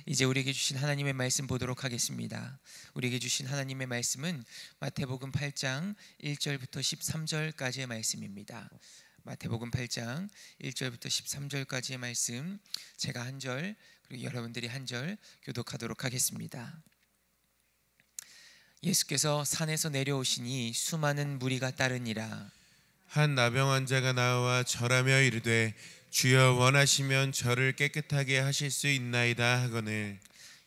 이제 우리에게 주신 하나님의 말씀 보도록 하겠습니다. 우리에게 주신 하나님의 말씀은 마태복음 8장 1절부터 13절까지의 말씀입니다. 마태복음 8장 1절부터 13절까지의 말씀, 제가 한 절, 그리고 여러분들이 한 절 교독하도록 하겠습니다. 예수께서 산에서 내려오시니 수많은 무리가 따르니라. 한 나병 환자가 나와 절하며 이르되 주여 원하시면 저를 깨끗하게 하실 수 있나이다 하거늘.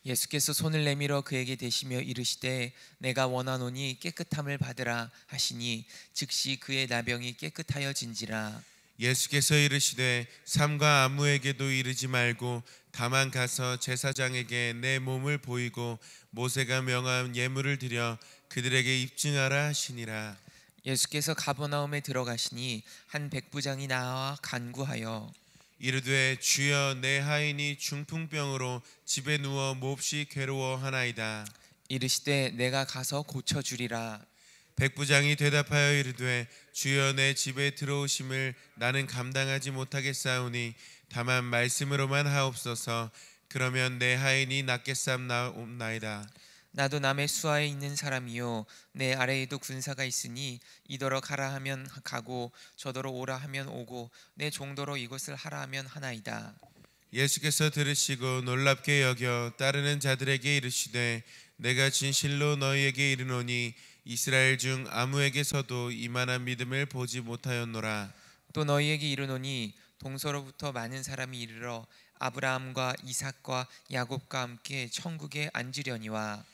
예수께서 손을 내밀어 그에게 대시며 이르시되 내가 원하노니 깨끗함을 받으라 하시니 즉시 그의 나병이 깨끗하여진지라. 예수께서 이르시되 삼가 아무에게도 이르지 말고 다만 가서 제사장에게 내 몸을 보이고 모세가 명한 예물을 드려 그들에게 입증하라 하시니라. 예수께서 가버나움에 들어가시니 한 백부장이 나와 간구하여 이르되 주여 내 하인이 중풍병으로 집에 누워 몹시 괴로워하나이다. 이르시되 내가 가서 고쳐주리라. 백부장이 대답하여 이르되 주여 내 집에 들어오심을 나는 감당하지 못하겠사오니 다만 말씀으로만 하옵소서. 그러면 내 하인이 낫겠사옵나이다. 나도 남의 수하에 있는 사람이요 내 아래에도 군사가 있으니 이더러 가라 하면 가고 저더러 오라 하면 오고 내 종도로 이것을 하라 하면 하나이다. 예수께서 들으시고 놀랍게 여겨 따르는 자들에게 이르시되 내가 진실로 너희에게 이르노니 이스라엘 중 아무에게서도 이만한 믿음을 보지 못하였노라. 또 너희에게 이르노니 동서로부터 많은 사람이 이르러 아브라함과 이삭과 야곱과 함께 천국에 앉으려니와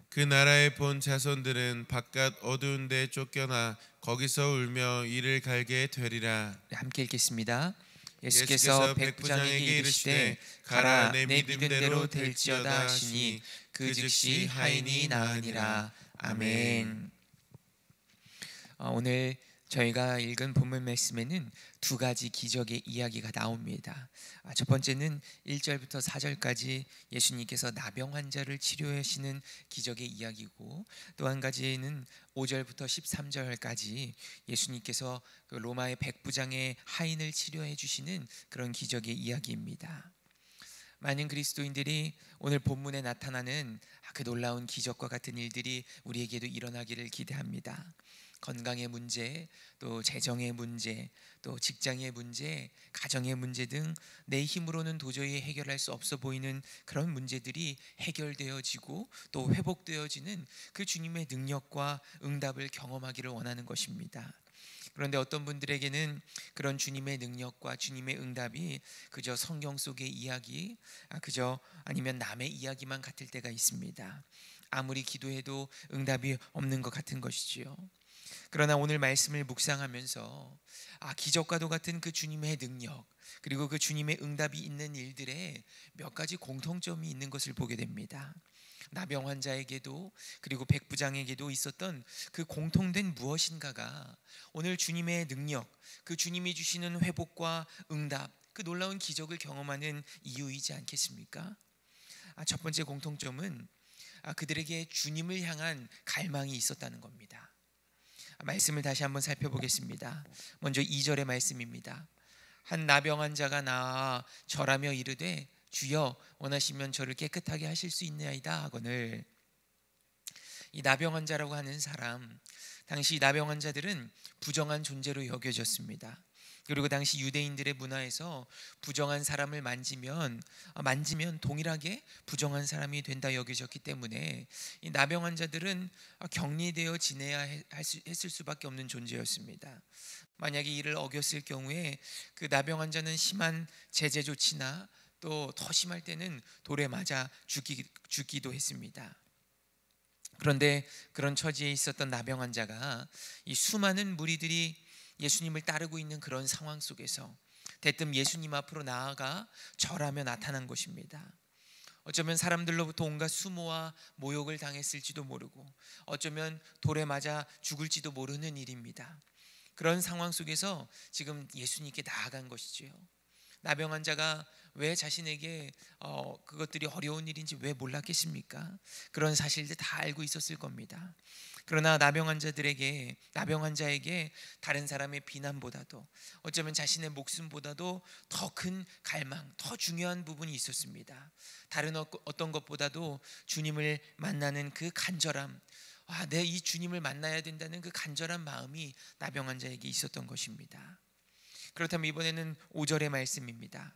그 나라의 본 자손들은 바깥 어두운 데 쫓겨나 거기서 울며 이를 갈게 되리라. 함께 읽겠습니다. 예수께서 예수께서 백부장에게 이르시되 가라 내 믿음대로 될지어다 하시니 그 즉시 하인이 나으니라. 아멘. 오늘 저희가 읽은 본문 말씀에는 두 가지 기적의 이야기가 나옵니다. 첫 번째는 1절부터 4절까지 예수님께서 나병 환자를 치료하시는 기적의 이야기고, 또 한 가지는 5절부터 13절까지 예수님께서 그 로마의 백부장의 하인을 치료해 주시는 그런 기적의 이야기입니다. 많은 그리스도인들이 오늘 본문에 나타나는 그 놀라운 기적과 같은 일들이 우리에게도 일어나기를 기대합니다. 건강의 문제, 또 재정의 문제, 또 직장의 문제, 가정의 문제 등 내 힘으로는 도저히 해결할 수 없어 보이는 그런 문제들이 해결되어지고 또 회복되어지는 그 주님의 능력과 응답을 경험하기를 원하는 것입니다. 그런데 어떤 분들에게는 그런 주님의 능력과 주님의 응답이 그저 성경 속의 이야기, 그저 아니면 남의 이야기만 같을 때가 있습니다. 아무리 기도해도 응답이 없는 것 같은 것이지요. 그러나 오늘 말씀을 묵상하면서 기적과도 같은 그 주님의 능력, 그리고 그 주님의 응답이 있는 일들에 몇 가지 공통점이 있는 것을 보게 됩니다. 나병 환자에게도 그리고 백부장에게도 있었던 그 공통된 무엇인가가 오늘 주님의 능력, 그 주님이 주시는 회복과 응답, 그 놀라운 기적을 경험하는 이유이지 않겠습니까? 첫 번째 공통점은 그들에게 주님을 향한 갈망이 있었다는 겁니다. 말씀을 다시 한번 살펴보겠습니다. 먼저 2절의 말씀입니다. 한 나병 환자가 나와 절하며 이르되 주여 원하시면 저를 깨끗하게 하실 수 있나이다 하거늘. 이 나병 환자라고 하는 사람, 당시 나병 환자들은 부정한 존재로 여겨졌습니다. 그리고 당시 유대인들의 문화에서 부정한 사람을 만지면 동일하게 부정한 사람이 된다 여겨졌기 때문에 이 나병 환자들은 격리되어 지내야 했을 수밖에 없는 존재였습니다. 만약에 이를 어겼을 경우에 그 나병 환자는 심한 제재 조치나 또 더 심할 때는 돌에 맞아 죽기도 했습니다. 그런데 그런 처지에 있었던 나병 환자가 이 수많은 무리들이 예수님을 따르고 있는 그런 상황 속에서 대뜸 예수님 앞으로 나아가 절하며 나타난 것입니다. 어쩌면 사람들로부터 온갖 수모와 모욕을 당했을지도 모르고, 어쩌면 돌에 맞아 죽을지도 모르는 일입니다. 그런 상황 속에서 지금 예수님께 나아간 것이지요. 나병 환자가 왜 자신에게 그것들이 어려운 일인지 왜 몰랐겠습니까? 그런 사실들 다 알고 있었을 겁니다. 그러나 나병 환자에게 다른 사람의 비난보다도 어쩌면 자신의 목숨보다도 더 큰 갈망, 더 중요한 부분이 있었습니다. 다른 어떤 것보다도 주님을 만나는 그 간절함, 내 이 주님을 만나야 된다는 그 간절한 마음이 나병 환자에게 있었던 것입니다. 그렇다면 이번에는 5절의 말씀입니다.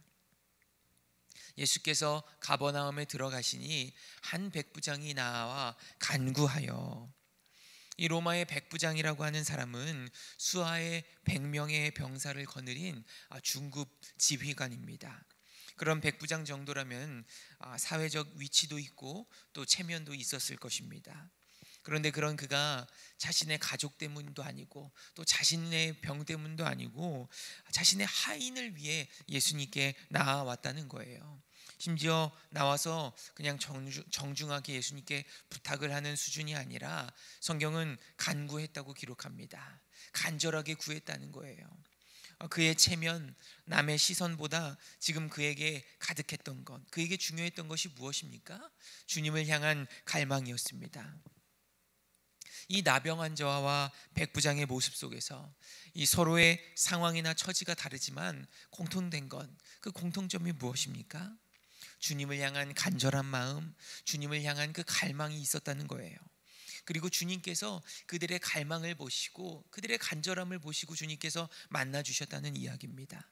예수께서 가버나움에 들어가시니 한 백부장이 나와 간구하여. 이 로마의 백부장이라고 하는 사람은 수하에 100명의 병사를 거느린 중급 지휘관입니다. 그런 백부장 정도라면 사회적 위치도 있고 또 체면도 있었을 것입니다. 그런데 그런 그가 자신의 가족 때문도 아니고 또 자신의 병 때문도 아니고 자신의 하인을 위해 예수님께 나아왔다는 거예요. 심지어 나와서 그냥 정중하게 예수님께 부탁을 하는 수준이 아니라 성경은 간구했다고 기록합니다. 간절하게 구했다는 거예요. 그의 체면, 남의 시선보다 지금 그에게 가득했던 것, 그에게 중요했던 것이 무엇입니까? 주님을 향한 갈망이었습니다. 이 나병 환자와 백부장의 모습 속에서 이 서로의 상황이나 처지가 다르지만 공통된 것, 그 공통점이 무엇입니까? 주님을 향한 간절한 마음, 주님을 향한 그 갈망이 있었다는 거예요. 그리고 주님께서 그들의 갈망을 보시고 그들의 간절함을 보시고 주님께서 만나 주셨다는 이야기입니다.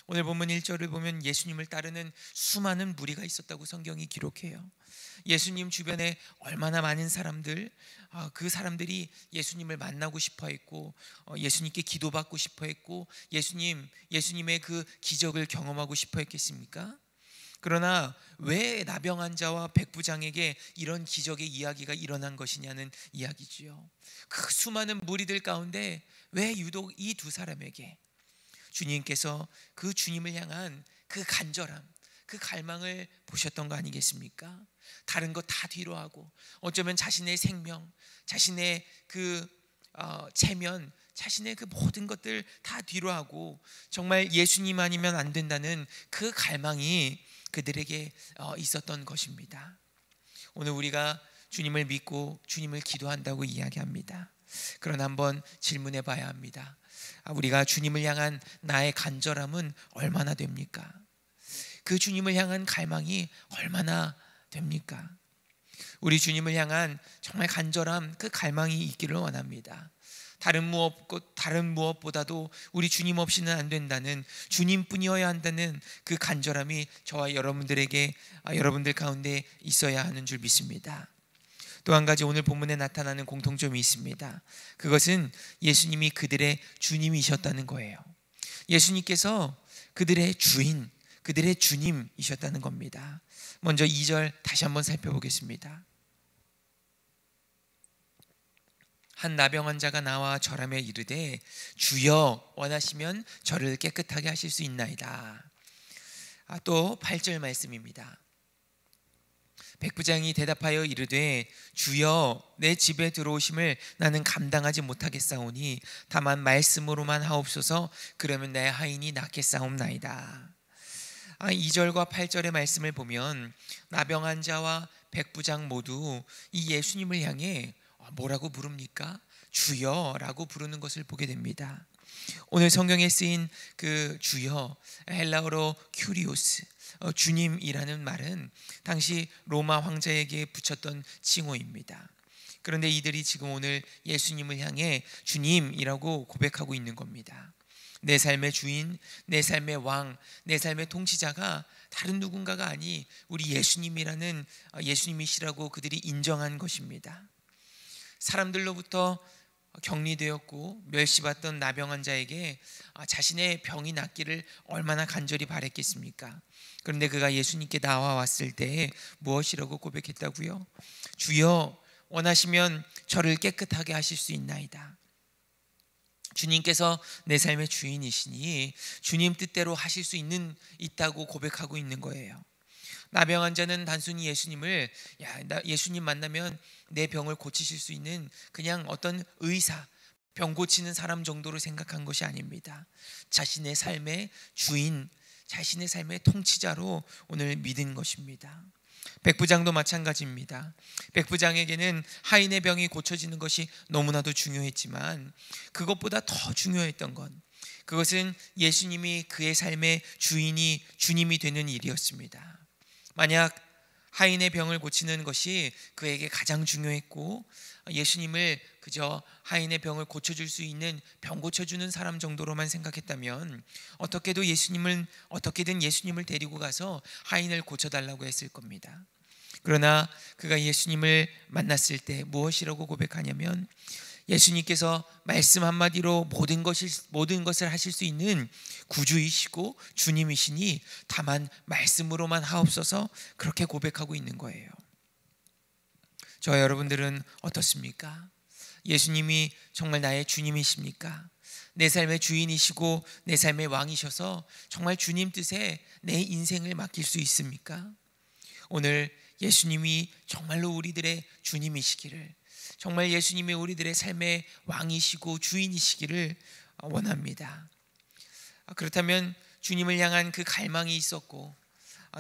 오늘 본문 1절을 보면 예수님을 따르는 수많은 무리가 있었다고 성경이 기록해요. 예수님 주변에 얼마나 많은 사람들, 그 사람들이 예수님을 만나고 싶어 했고 예수님께 기도받고 싶어 했고 예수님의 그 기적을 경험하고 싶어 했겠습니까? 그러나 왜 나병 환자와 백부장에게 이런 기적의 이야기가 일어난 것이냐는 이야기지요. 그 수많은 무리들 가운데 왜 유독 이 두 사람에게 주님께서 그 주님을 향한 그 간절함, 그 갈망을 보셨던 거 아니겠습니까? 다른 것 다 뒤로 하고 어쩌면 자신의 생명, 자신의 그 체면, 자신의 그 모든 것들 다 뒤로 하고 정말 예수님 아니면 안 된다는 그 갈망이 그들에게 있었던 것입니다. 오늘 우리가 주님을 믿고 주님을 기도한다고 이야기합니다. 그러나 한번 질문해 봐야 합니다. 우리가 주님을 향한 나의 간절함은 얼마나 됩니까? 그 주님을 향한 갈망이 얼마나 됩니까? 우리 주님을 향한 정말 간절함, 그 갈망이 있기를 원합니다. 다른 무엇보다도 우리 주님 없이는 안 된다는, 주님뿐이어야 한다는 그 간절함이 저와 여러분들 가운데 있어야 하는 줄 믿습니다. 또 한 가지 오늘 본문에 나타나는 공통점이 있습니다. 그것은 예수님이 그들의 주님이셨다는 거예요. 예수님께서 그들의 주인, 그들의 주님이셨다는 겁니다. 먼저 2절 다시 한번 살펴보겠습니다. 한 나병 환자가 나와 절하며 이르되 주여 원하시면 저를 깨끗하게 하실 수 있나이다. 또 8절 말씀입니다. 백부장이 대답하여 이르되 주여 내 집에 들어오심을 나는 감당하지 못하겠사오니 다만 말씀으로만 하옵소서. 그러면 내 하인이 낫겠사옵나이다. 2절과 8절의 말씀을 보면 나병 환자와 백부장 모두 이 예수님을 향해 뭐라고 부릅니까? 주여라고 부르는 것을 보게 됩니다. 오늘 성경에 쓰인 그 주여, 헬라어로 큐리오스, 주님이라는 말은 당시 로마 황제에게 붙였던 칭호입니다. 그런데 이들이 지금 오늘 예수님을 향해 주님이라고 고백하고 있는 겁니다. 내 삶의 주인, 내 삶의 왕, 내 삶의 통치자가 다른 누군가가 아니 우리 예수님이라는 예수님이시라고 그들이 인정한 것입니다. 사람들로부터 격리되었고 멸시받던 나병 환자에게 자신의 병이 낫기를 얼마나 간절히 바랬겠습니까? 그런데 그가 예수님께 나와왔을 때 무엇이라고 고백했다고요? 주여 원하시면 저를 깨끗하게 하실 수 있나이다. 주님께서 내 삶의 주인이시니 주님 뜻대로 하실 수 있다고 고백하고 있는 거예요. 나병 환자는 단순히 예수님 만나면 내 병을 고치실 수 있는 그냥 어떤 의사, 병 고치는 사람 정도로 생각한 것이 아닙니다. 자신의 삶의 주인, 자신의 삶의 통치자로 오늘 믿은 것입니다. 백부장도 마찬가지입니다. 백부장에게는 하인의 병이 고쳐지는 것이 너무나도 중요했지만 그것보다 더 중요했던 건 그것은 예수님이 그의 삶의 주님이 되는 일이었습니다. 만약 하인의 병을 고치는 것이 그에게 가장 중요했고 예수님을 그저 하인의 병을 고쳐줄 수 있는 병 고쳐주는 사람 정도로만 생각했다면 어떻게든 예수님을 데리고 가서 하인을 고쳐달라고 했을 겁니다. 그러나 그가 예수님을 만났을 때 무엇이라고 고백하냐면 예수님께서 말씀 한마디로 모든 것을 하실 수 있는 구주이시고 주님이시니 다만 말씀으로만 하옵소서, 그렇게 고백하고 있는 거예요. 저와 여러분들은 어떻습니까? 예수님이 정말 나의 주님이십니까? 내 삶의 주인이시고 내 삶의 왕이셔서 정말 주님 뜻에 내 인생을 맡길 수 있습니까? 오늘 예수님이 정말로 우리들의 주님이시기를, 정말 예수님이 우리들의 삶의 왕이시고 주인이시기를 원합니다. 그렇다면 주님을 향한 그 갈망이 있었고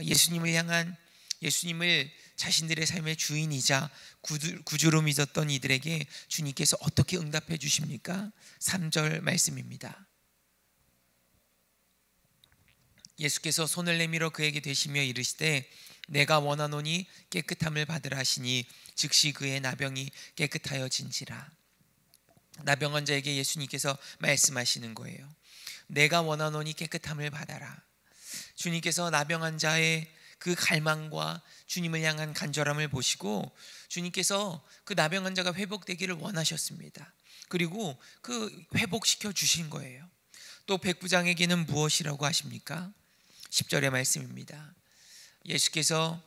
예수님을 자신들의 삶의 주인이자 구주로 믿었던 이들에게 주님께서 어떻게 응답해 주십니까? 3절 말씀입니다. 예수께서 손을 내밀어 그에게 대시며 이르시되 내가 원하노니 깨끗함을 받으라 하시니 즉시 그의 나병이 깨끗하여진지라. 나병 자에게 예수님께서 말씀하시는 거예요. 내가 원하노니 깨끗함을 받아라. 주님께서 나병 자의 그 갈망과 주님을 향한 간절함을 보시고 주님께서 그 나병 자가 회복되기를 원하셨습니다. 그리고 그 회복시켜 주신 거예요. 또 백부장에게는 무엇이라고 하십니까? 10절의 말씀입니다. 예수께서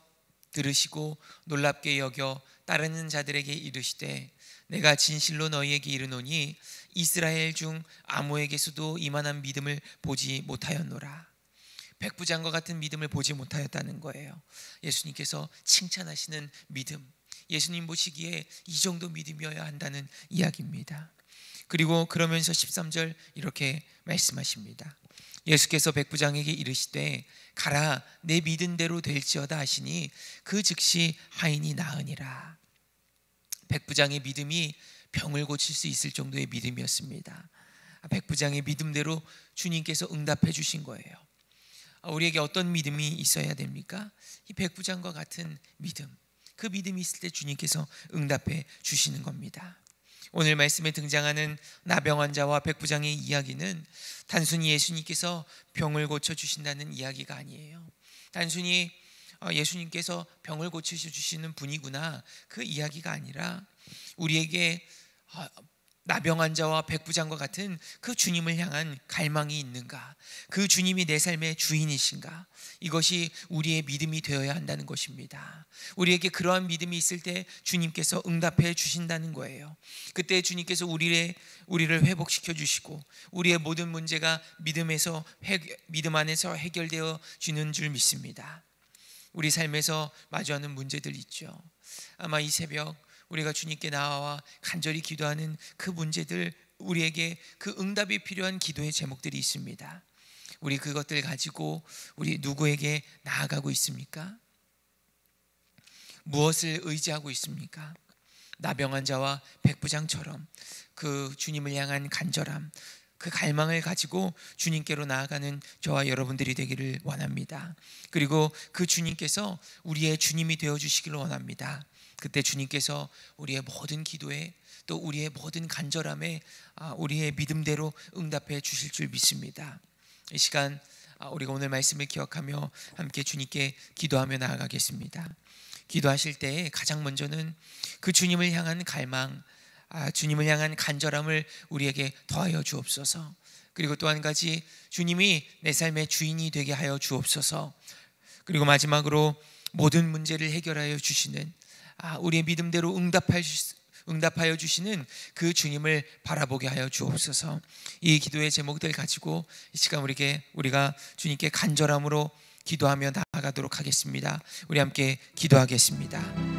들으시고 놀랍게 여겨 따르는 자들에게 이르시되 내가 진실로 너희에게 이르노니 이스라엘 중 아무에게서도 이만한 믿음을 보지 못하였노라. 백부장과 같은 믿음을 보지 못하였다는 거예요. 예수님께서 칭찬하시는 믿음, 예수님 보시기에 이 정도 믿음이어야 한다는 이야기입니다. 그리고 그러면서 13절 이렇게 말씀하십니다. 예수께서 백부장에게 이르시되 가라, 내 믿은 대로 될지어다 하시니 그 즉시 하인이 나으니라. 백부장의 믿음이 병을 고칠 수 있을 정도의 믿음이었습니다. 백부장의 믿음대로 주님께서 응답해 주신 거예요. 우리에게 어떤 믿음이 있어야 됩니까? 이 백부장과 같은 믿음, 그 믿음이 있을 때 주님께서 응답해 주시는 겁니다. 오늘 말씀에 등장하는 나병 환자와 백부장의 이야기는 단순히 예수님께서 병을 고쳐주신다는 이야기가 아니에요. 단순히 예수님께서 병을 고쳐주시는 분이구나, 그 이야기가 아니라 우리에게 나병 환자와 백부장과 같은 그 주님을 향한 갈망이 있는가, 그 주님이 내 삶의 주인이신가, 이것이 우리의 믿음이 되어야 한다는 것입니다. 우리에게 그러한 믿음이 있을 때 주님께서 응답해 주신다는 거예요. 그때 주님께서 우리를 회복시켜 주시고 우리의 모든 문제가 믿음 안에서 해결되어 주는 줄 믿습니다. 우리 삶에서 마주하는 문제들 있죠. 아마 이 새벽 우리가 주님께 나와 간절히 기도하는 그 문제들, 우리에게 그 응답이 필요한 기도의 제목들이 있습니다. 우리 그것들 가지고 우리 누구에게 나아가고 있습니까? 무엇을 의지하고 있습니까? 나병 환자와 백부장처럼 그 주님을 향한 간절함, 그 갈망을 가지고 주님께로 나아가는 저와 여러분들이 되기를 원합니다. 그리고 그 주님께서 우리의 주님이 되어주시기를 원합니다. 그때 주님께서 우리의 모든 기도에, 또 우리의 모든 간절함에 우리의 믿음대로 응답해 주실 줄 믿습니다. 이 시간 우리가 오늘 말씀을 기억하며 함께 주님께 기도하며 나아가겠습니다. 기도하실 때 가장 먼저는 그 주님을 향한 갈망, 주님을 향한 간절함을 우리에게 더하여 주옵소서. 그리고 또 한 가지, 주님이 내 삶의 주인이 되게 하여 주옵소서. 그리고 마지막으로 모든 문제를 해결하여 주시는, 우리의 믿음대로 응답하여 주시는 그 주님을 바라보게 하여 주옵소서. 이 기도의 제목들 가지고 이 시간 우리가 주님께 간절함으로 기도하며 나아가도록 하겠습니다. 우리 함께 기도하겠습니다.